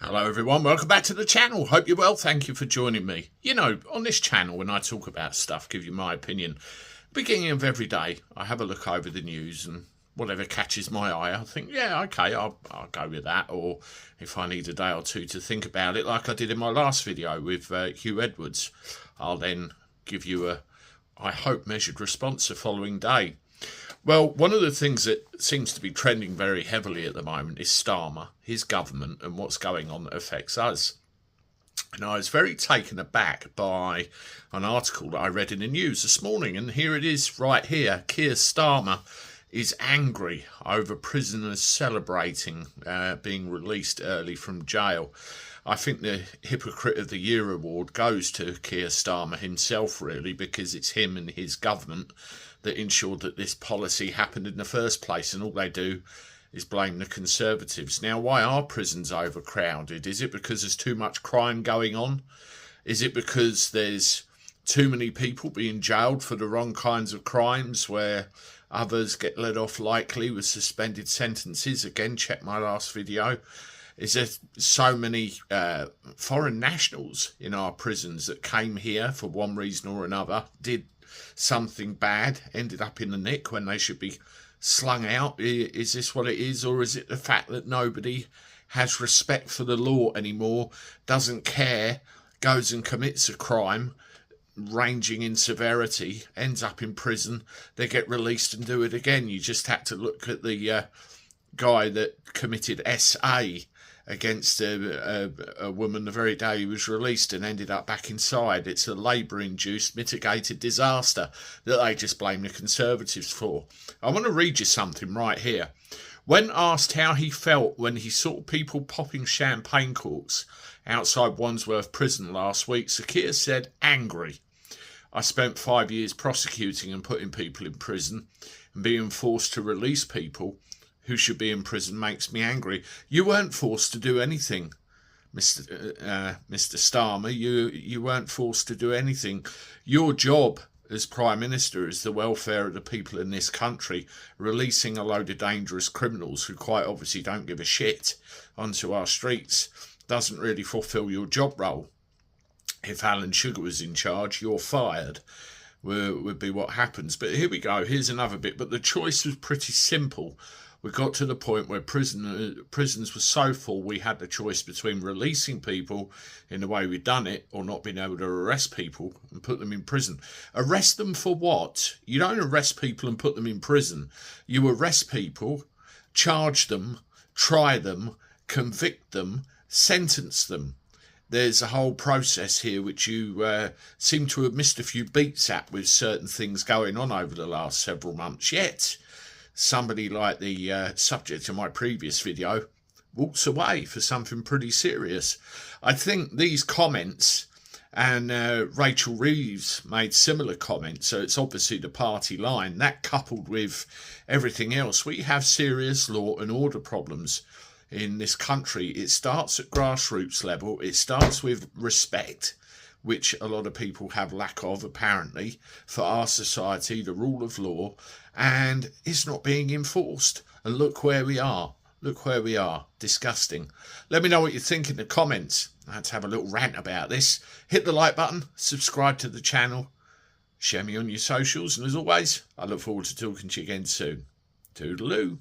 Hello everyone, welcome back to the channel. Hope you're well, thank you for joining me. You know, on this channel when I talk about stuff, give you my opinion, beginning of every day, I have a look over the news and whatever catches my eye, I think, yeah, okay, I'll go with that. Or if I need a day or two to think about it, like I did in my last video with Hugh Edwards, I'll then give you a, I hope, measured response the following day. Well, one of the things that seems to be trending very heavily at the moment is Starmer, his government, and what's going on that affects us. And I was very taken aback by an article that I read in the news this morning, and here it is right here. Keir Starmer is angry over prisoners celebrating being released early from jail. I think the Hypocrite of the Year award goes to Keir Starmer himself, really, because it's him and his government that ensured that this policy happened in the first place, and all they do is blame the Conservatives. Now, why are prisons overcrowded? Is it because there's too much crime going on? Is it because there's too many people being jailed for the wrong kinds of crimes where others get let off lightly with suspended sentences? Again, check my last video. Is there so many foreign nationals in our prisons that came here for one reason or another, did something bad, ended up in the nick when they should be slung out? Is this what it is? Or is it the fact that nobody has respect for the law anymore, doesn't care, goes and commits a crime ranging in severity, ends up in prison, they get released and do it again? You just had to look at the guy that committed SA against a woman the very day he was released and ended up back inside. It's a Labour-induced mitigated disaster that they just blame the Conservatives for. I want to read you something right here. When asked how he felt when he saw people popping champagne corks outside Wandsworth Prison last week, Sir Keir said, "Angry. I spent 5 years prosecuting and putting people in prison, and being forced to release people who should be in prison makes me angry." You weren't forced to do anything, Mr. Starmer. You weren't forced to do anything. Your job as Prime Minister is the welfare of the people in this country. Releasing a load of dangerous criminals who quite obviously don't give a shit onto our streets doesn't really fulfil your job role. If Alan Sugar was in charge, you're fired, would be what happens. But here we go. Here's another bit. But the choice was pretty simple. We got to the point where prisons were so full we had the choice between releasing people in the way we'd done it or not being able to arrest people and put them in prison. Arrest them for what? You don't arrest people and put them in prison. You arrest people, charge them, try them, convict them, sentence them. There's a whole process here which you seem to have missed a few beats at with certain things going on over the last several months. Yet somebody like the subject of my previous video walks away for something pretty serious. I think these comments, and Rachel Reeves made similar comments, so it's obviously the party line, that coupled with everything else, we have serious law and order problems in this country. It starts at grassroots level. It starts with respect, which a lot of people have lack of, apparently, for our society, the rule of law, and it's not being enforced. And look where we are. Look where we are. Disgusting. Let me know what you think in the comments. I had to have a little rant about this. Hit the like button, subscribe to the channel, share me on your socials, and as always, I look forward to talking to you again soon. Toodaloo.